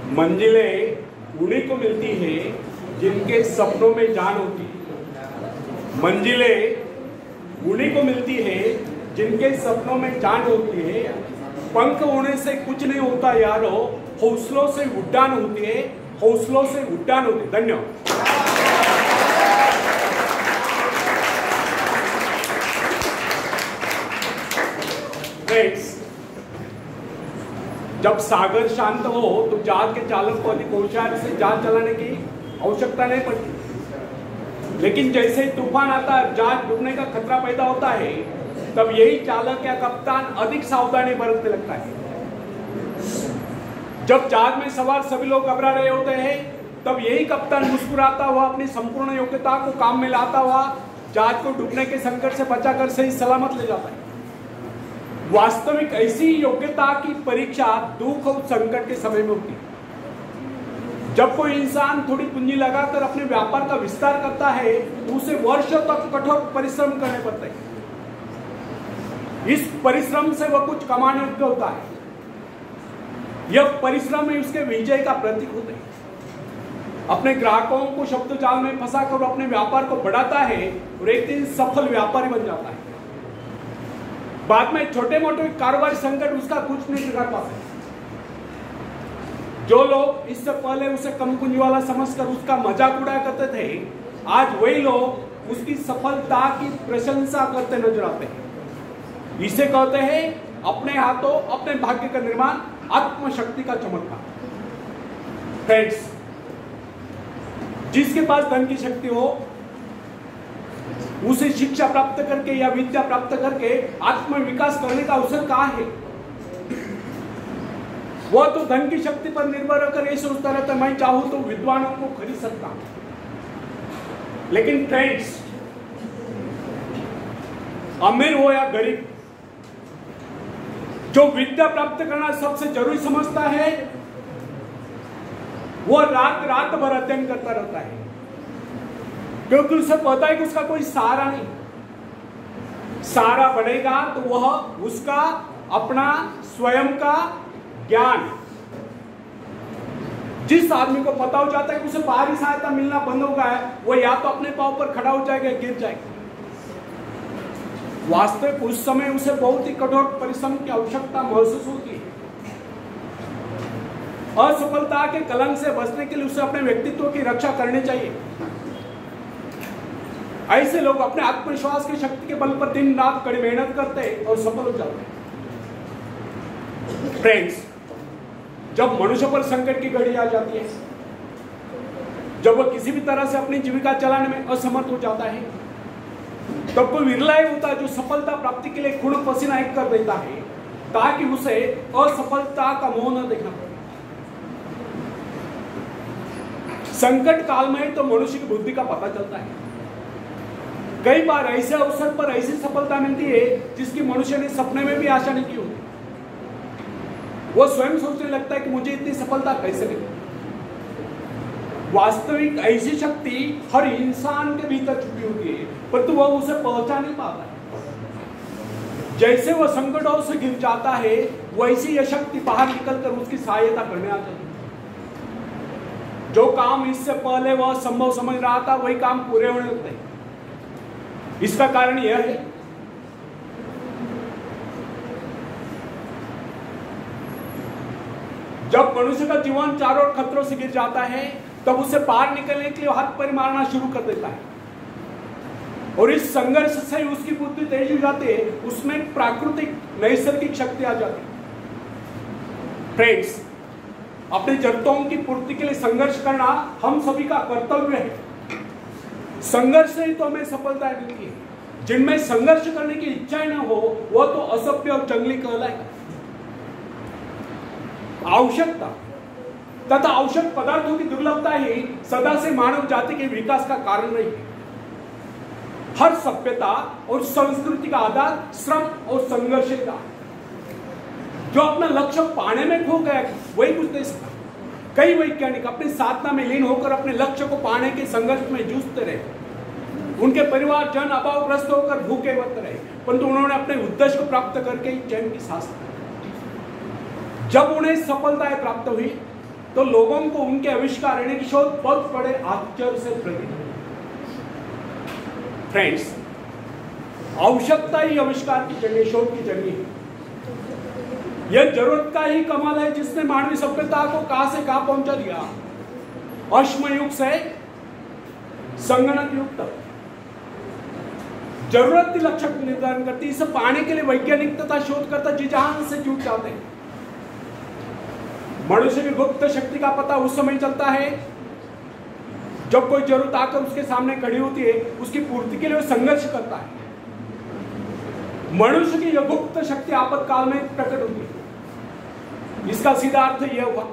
मंजिलें उन्हीं को मिलती है जिनके सपनों में जान होती है। मंजिलें उन्हीं को मिलती है जिनके सपनों में जान होती है। पंख होने से कुछ नहीं होता यारो, हौसलों से उड़ान होती है, हौसलों से उड़ान होती है। धन्यवाद। जब सागर शांत हो तो जहाज के चालक को अधिक होशियारी से जहाज चलाने की आवश्यकता नहीं पड़ती, लेकिन जैसे ही तूफान आता है, जहाज डूबने का खतरा पैदा होता है, तब यही चालक या कप्तान अधिक सावधानी बरतने लगता है। जब जहाज में सवार सभी लोग घबरा रहे होते हैं, तब यही कप्तान मुस्कुराता हुआ अपनी संपूर्ण योग्यता को काम में लाता हुआ जहाज को डूबने के संकट से बचाकर सही सलामत ले जाता है। वास्तविक ऐसी योग्यता की परीक्षा दुख और संकट के समय में होती है। जब कोई इंसान थोड़ी पूंजी लगाकर अपने व्यापार का विस्तार करता है तो उसे वर्षों तक कठोर परिश्रम करने पड़ते हैं। इस परिश्रम से वह कुछ कमाने योग्य होता है। यह परिश्रम ही उसके विजय का प्रतीक होता है। अपने ग्राहकों को शब्द जाल में फंसाकर अपने व्यापार को बढ़ाता है और एक दिन सफल व्यापारी बन जाता है। बाद में छोटे मोटे कारोबारी संकट उसका कुछ नहीं बिगाड़ पाते। जो लोग इससे पहले उसे कम पूंजी वाला समझकर उसका मजाक उड़ाया करते थे, आज वही लोग उसकी सफलता की प्रशंसा करते नजर आते हैं। इसे कहते हैं अपने हाथों अपने भाग्य का निर्माण, आत्मशक्ति का चमत्कार। फ्रेंड्स, जिसके पास धन की शक्ति हो उसे शिक्षा प्राप्त करके या विद्या प्राप्त करके आत्म विकास करने का अवसर कहाँ है? वह तो धन की शक्ति पर निर्भर होकर ये सोचता रहता है, मैं चाहूं तो विद्वानों को खरीद सकता हूं। लेकिन फ्रेंड्स, अमीर हो या गरीब, जो विद्या प्राप्त करना सबसे जरूरी समझता है, वह रात रात भर अध्ययन करता रहता है, क्योंकि उसे पता है कि उसका कोई सहारा नहीं। सहारा बढ़ेगा तो वह उसका अपना स्वयं का ज्ञान। जिस आदमी को पता हो जाता है कि उसे बाहरी सहायता मिलना बंद हो गया है, वह या तो अपने पांव पर खड़ा हो जाएगा या गिर जाएगा। वास्तविक उस समय उसे बहुत ही कठोर परिश्रम की आवश्यकता महसूस होती है। असफलता के कलंक से बचने के लिए उसे अपने व्यक्तित्व की रक्षा करनी चाहिए। ऐसे लोग अपने आत्मविश्वास की शक्ति के बल पर दिन रात कड़ी मेहनत करते हैं और सफल हो जाते हैं। फ्रेंड्स, जब मनुष्य पर संकट की घड़ी आ जाती है, जब वह किसी भी तरह से अपनी जीविका चलाने में असमर्थ हो जाता है, तब कोई विरला ही होता है जो सफलता प्राप्ति के लिए खून पसीना एक कर देता है ताकि उसे असफलता का मोह न देखना पड़े। संकट काल में तो मनुष्य की बुद्धि का पता चलता है। कई बार ऐसे अवसर पर ऐसी सफलता मिलती है जिसकी मनुष्य ने सपने में भी आशा नहीं की होती। वो स्वयं सोचने लगता है कि मुझे इतनी सफलता कैसे मिली। वास्तविक ऐसी शक्ति हर इंसान के भीतर छुपी होती है, परंतु वह उसे पहचान नहीं पाता है। जैसे वह संकटों से घिर जाता है, वैसी यह शक्ति बाहर निकलकर उसकी सहायता करने आ जाती है। जो काम इससे पहले वह संभव समझ रहा था, वही काम पूरे होने लगते हैं। इसका कारण यह है जब मनुष्य का जीवन चारों ओर खतरों से घिर जाता है, तब उसे पार निकलने के लिए हाथ पैर मारना शुरू कर देता है और इस संघर्ष से उसकी बुद्धि तेज हो जाती है, उसमें प्राकृतिक नैसर्गिक शक्ति आ जाती है। फ्रेंड्स, अपनी जरूरतों की पूर्ति के लिए संघर्ष करना हम सभी का कर्तव्य है। संघर्ष से ही तो हमें सफलता मिलती है। जिनमें संघर्ष करने की इच्छा न हो, वह तो असभ्य और जंगली कहलाएगा। आवश्यकता तथा आवश्यक पदार्थों की दुर्लभता ही सदा से मानव जाति के विकास का कारण रही है। हर सभ्यता और संस्कृति का आधार श्रम और संघर्ष था। जो अपना लक्ष्य पाने में खो गया, वही कुछ नहीं सका। कई वैज्ञानिक अपनी साधना में लीन होकर अपने लक्ष्य को पाने के संघर्ष में जूझते रहे। उनके परिवार जन अभावग्रस्त होकर भूखे मरते रहे, परंतु उन्होंने अपने उद्देश्य को प्राप्त करके ही चैन की सांस ली। जब उन्हें सफलताएं प्राप्त हुई, तो लोगों को उनके आविष्कार यानी कि शोध बहुत बड़े आश्चर्य से प्रकट हुए। फ्रेंड्स, आवश्यकता ही आविष्कार की जगह, शोध की जगह है। यह जरूरत का ही कमाल है जिसने मानवीय सभ्यता को कहां से कहां पहुंचा दिया। अश्म युग से संगणक युग तक जरूरत ही लक्ष्य को निर्धारण करती। इसे पाने के लिए वैज्ञानिक तथा शोधकर्ता जी जहां से जुट जाते हैं। मनुष्य की गुप्त शक्ति का पता उस समय चलता है जब कोई जरूरत आकर उसके सामने खड़ी होती है, उसकी पूर्ति के लिए वो संघर्ष करता है। मनुष्य की यह गुप्त शक्ति आपातकाल में प्रकट होती है। इसका सीधा अर्थ यह हुआ,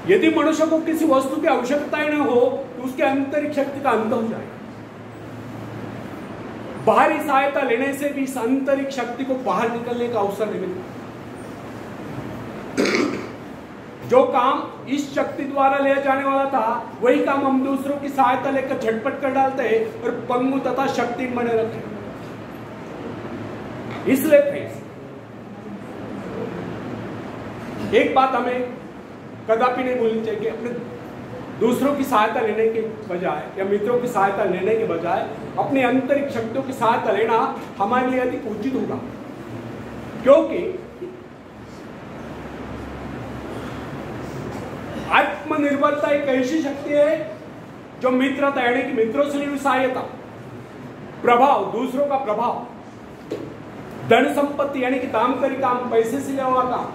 यदि मनुष्य को किसी वस्तु की आवश्यकता ही न हो तो उसके आंतरिक शक्ति का अंत हो जाएगा। बाहरी सहायता लेने से भी इस आंतरिक शक्ति को बाहर निकलने का अवसर नहीं मिलता। जो काम इस शक्ति द्वारा लिया जाने वाला था, वही काम हम दूसरों की सहायता लेकर झटपट कर डालते हैं और पंगु तथा शक्ति बने रहते हैं। इसलिए फ्रेंड्स, एक बात हमें कदापि नहीं भूलनी चाहिए कि अपने दूसरों की सहायता लेने के बजाय या मित्रों की सहायता लेने के बजाय अपनी आंतरिक शक्तियों की सहायता लेना हमारे लिए अधिक उचित होगा। क्योंकि आत्मनिर्भरता एक ऐसी शक्ति है जो मित्रता यानी कि मित्रों से ली सहायता, प्रभाव, दूसरों का प्रभाव, धन संपत्ति यानी कि दाम करी काम, पैसे से लिया हुआ काम,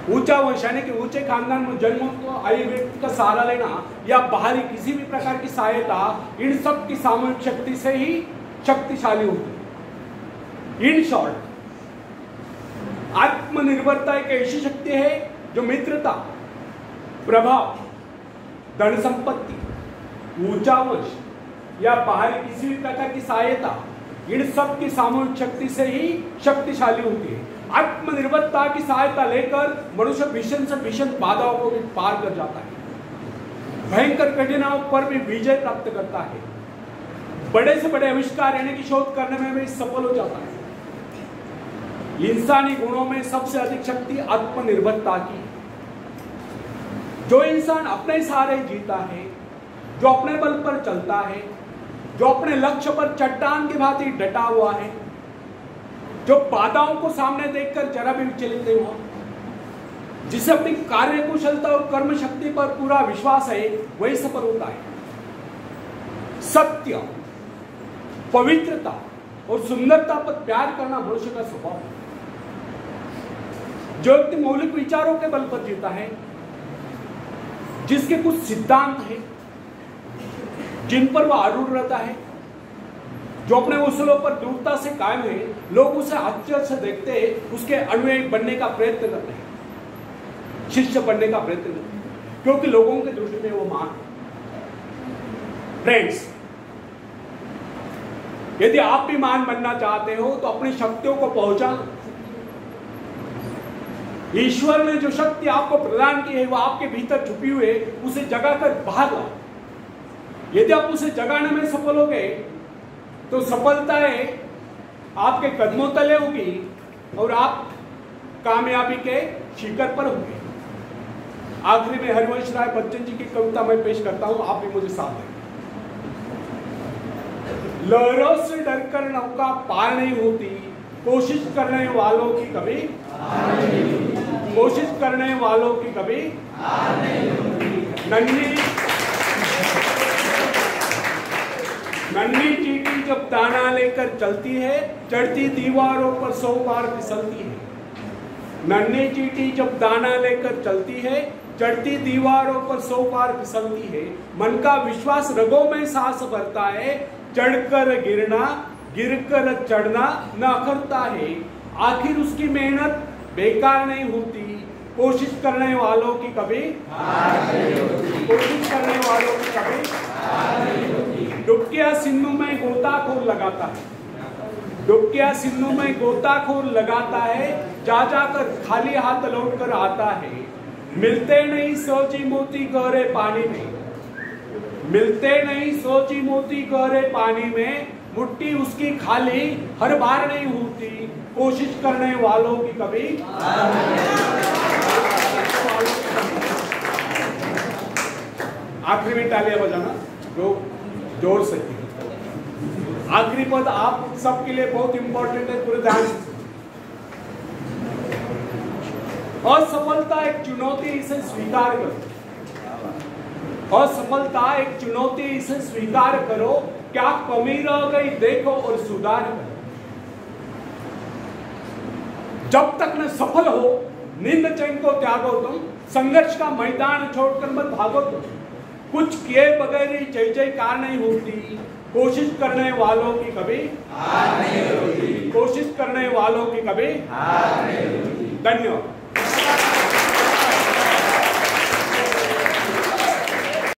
ऊंचा वंश यानी कि ऊंचे खानदान में जन्म को आयु व्यक्ति का सहारा लेना या बाहरी किसी भी प्रकार की सहायता, इन सब की सामूहिक शक्ति से ही शक्तिशाली होती है। इन शॉर्ट, आत्मनिर्भरता एक ऐसी शक्ति है जो मित्रता, प्रभाव, धन संपत्ति, ऊंचा वंश या बाहरी किसी भी प्रकार की सहायता, इन सब की सामूहिक शक्ति से ही शक्तिशाली होती है। आत्मनिर्भरता की सहायता लेकर मनुष्य भीषण से भीषण बाधाओं को भी पार कर जाता है, भयंकर कठिनाइयों पर भी विजय प्राप्त करता है, बड़े से बड़े आविष्कार यानी कि शोध करने में भी सफल हो जाता है। इंसानी गुणों में सबसे अधिक शक्ति आत्मनिर्भरता की है। जो इंसान अपने सहारे जीता है, जो अपने बल पर चलता है, जो अपने लक्ष्य पर चट्टान की भांति डटा हुआ है, जो बाधाओं को सामने देखकर जरा भी विचलित नहीं हुआ, जिसे अपनी कार्य कुशलता और कर्म शक्ति पर पूरा विश्वास है, वही सफल होता है। सत्य, पवित्रता और सुंदरता पर प्यार करना मनुष्य का स्वभाव है। जो व्यक्ति मौलिक विचारों के बल पर जीता है, जिसके कुछ सिद्धांत है जिन पर वह आरूढ़ रहता है, जो अपने उसूलों पर दृढ़ता से कायम है, लोग उसे आश्चर्य से देखते हैं, उसके अनुयायी बनने का प्रयत्न करते हैं, शिष्य बनने का प्रयत्न करते हैं, क्योंकि लोगों के दृष्टि में वो महान है। फ्रेंड्स, यदि आप भी महान बनना चाहते हो तो अपनी शक्तियों को पहुंचाओ। ईश्वर ने जो शक्ति आपको प्रदान की है वो आपके भीतर छुपी हुई है, उसे जगाकर बाहर लाओ। यदि आप उसे जगाने में सफल हो गए तो सफलताएं आपके कदमों तले होगी और आप कामयाबी के शिखर पर होंगे। आखिरी में हरिवंश राय बच्चन जी की कविता मैं पेश करता हूं, आप भी मुझे साथ दें। लहरों से डरकर नौका पार नहीं होती, कोशिश करने वालों की कभी कोशिश करने वालों की कभी नन्ही चींटी जब दाना लेकर चलती है, चढ़ती दीवारों पर 100 बार फिसलती है। नन्ही चींटी जब दाना लेकर चलती है, चढ़ती दीवारों पर 100 बार फिसलती है। मन का विश्वास रगों में सांस भरता है, चढ़कर गिरना, गिरकर चढ़ना न अखरता है। आखिर उसकी मेहनत बेकार नहीं होती, कोशिश करने वालों की कभी कोशिश करने वालों की कभी डुबकिया सिंधु में गोताखोर लगाता है, डुबकिया सिंधु में गोताखोर लगाता है, जा जाकर खाली हाथ लौट कर आता है। मिलते नहीं सोची मोती गहरे पानी में, मिलते नहीं सोची मोती गहरे पानी में, मुट्ठी उसकी खाली हर बार नहीं होती, कोशिश करने वालों की कभी आखिरी में तालियां बजाना जोर से। आखिरी पद आप सबके लिए बहुत इंपॉर्टेंट है, पूरे ध्यान से। असफलता एक चुनौती, इसे स्वीकार करो। असफलता एक चुनौती, इसे स्वीकार करो। क्या कमी रह गई देखो और सुधार करो। जब तक न सफल हो नींद चैन को त्यागो तुम, संघर्ष का मैदान छोड़कर मत भागो तुम। कुछ किए बगैर ही जय जयकार नहीं होती, कोशिश करने वालों की कभी हार नहीं होती। कोशिश करने वालों की कभी हार नहीं होती। धन्यवाद।